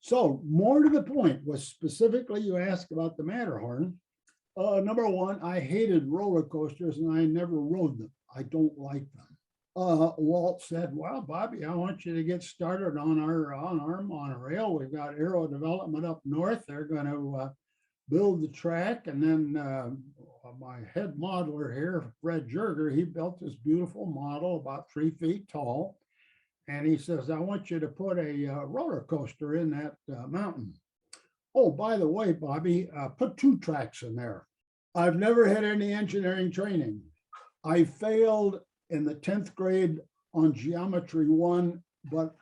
So more to the point was specifically you asked about the Matterhorn. Number one, I hated roller coasters and I never rode them. I don't like them. Walt said, well, Bobby, I want you to get started on our monorail. We've got Aero Development up north. They're going to build the track. And then my head modeler here, Fred Jerger, he built this beautiful model about 3 feet tall. And he says, I want you to put a roller coaster in that mountain. Oh, by the way, Bobby, put 2 tracks in there. I've never had any engineering training. I failed in the 10th grade on geometry 1, but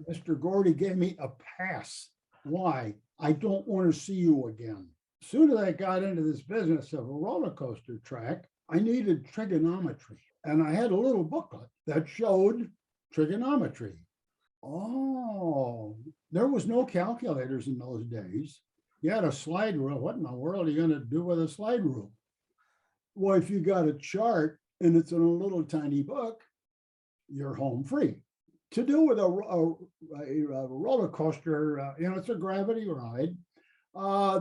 Mr. Gordy gave me a pass. Why? I don't want to see you again. As soon as I got into this business of a roller coaster track, I needed trigonometry. And I had a little booklet that showed trigonometry. Oh, there was no calculators in those days. You had a slide rule. What in the world are you going to do with a slide rule? Well, if you got a chart and it's in a little tiny book, you're home free. To do with a roller coaster, it's a gravity ride.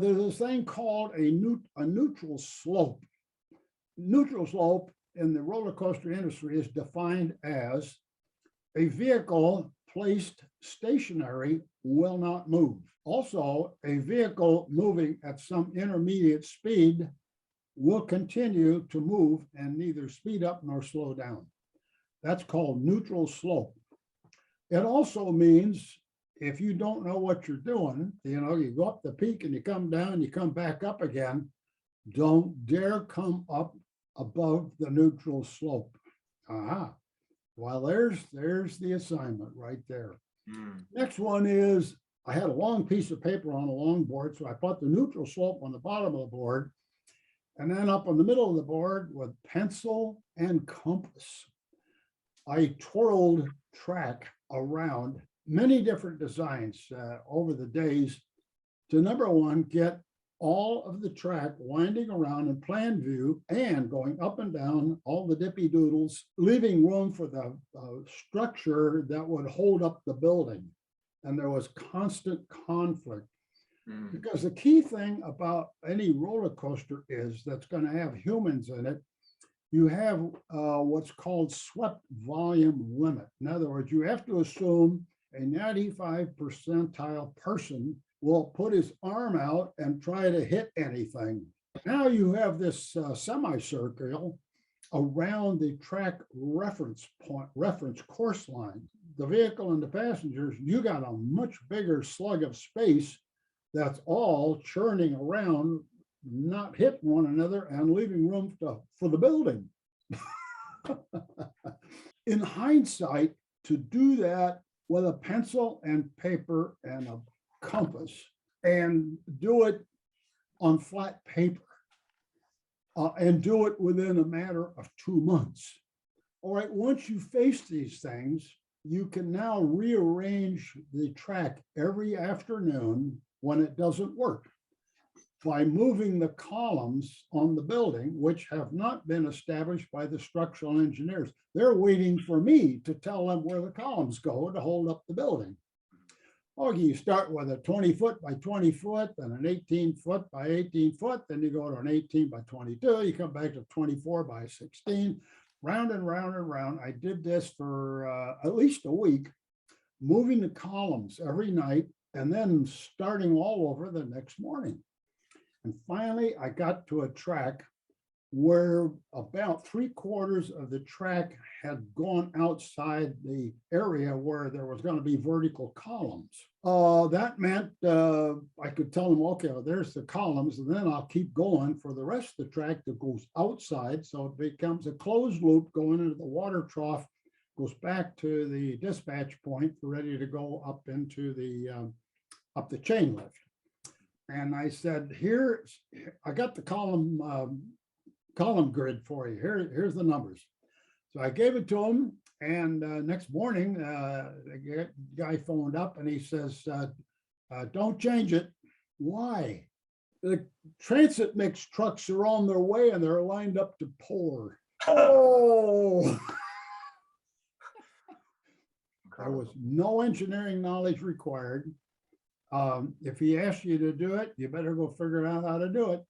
There's this thing called a neutral slope. Neutral slope in the roller coaster industry is defined as a vehicle placed stationary will not move. Also, a vehicle moving at some intermediate speed will continue to move and neither speed up nor slow down. That's called neutral slope. It also means if you don't know what you're doing, you go up the peak and you come down, you come back up again, don't dare come up above the neutral slope. Aha. Well, there's the assignment right there. Next one is, I had a long piece of paper on a long board, so I put the neutral slope on the bottom of the board, and then up on the middle of the board with pencil and compass, I twirled track around many different designs over the days to, number one, get all of the track winding around in plan view and going up and down all the dippy doodles, leaving room for the structure that would hold up the building. And there was constant conflict. Because the key thing about any roller coaster is that's going to have humans in it. You have what's called swept volume limit. In other words, you have to assume a 95 percentile person will put his arm out and try to hit anything. Now you have this semicircle around the track reference course line. The vehicle and the passengers, you got a much bigger slug of space that's all churning around, not hitting one another and leaving room for the building. In hindsight, to do that with a pencil and paper and a compass and do it on flat paper and do it within a matter of 2 months. All right, once you face these things, you can now rearrange the track every afternoon when it doesn't work by moving the columns on the building, which have not been established by the structural engineers. They're waiting for me to tell them where the columns go to hold up the building. Okay, you start with a 20 foot by 20 foot, then an 18 foot by 18 foot, then you go to an 18 by 22, you come back to 24 by 16, round and round and round. I did this for at least a week, moving the columns every night and then starting all over the next morning. And finally, I got to a track where about 3/4 of the track had gone outside the area where there was going to be vertical columns. That meant I could tell them, okay, well, there's the columns, and then I'll keep going for the rest of the track that goes outside. So it becomes a closed loop going into the water trough, goes back to the dispatch point, ready to go up into the up the chain lift. And I said, I got the column grid for you. Here's the numbers. So I gave it to him, and next morning, the guy phoned up and he says, don't change it. Why? The transit mix trucks are on their way and they're lined up to pour. Oh! There was no engineering knowledge required. If he asks you to do it, you better go figure out how to do it.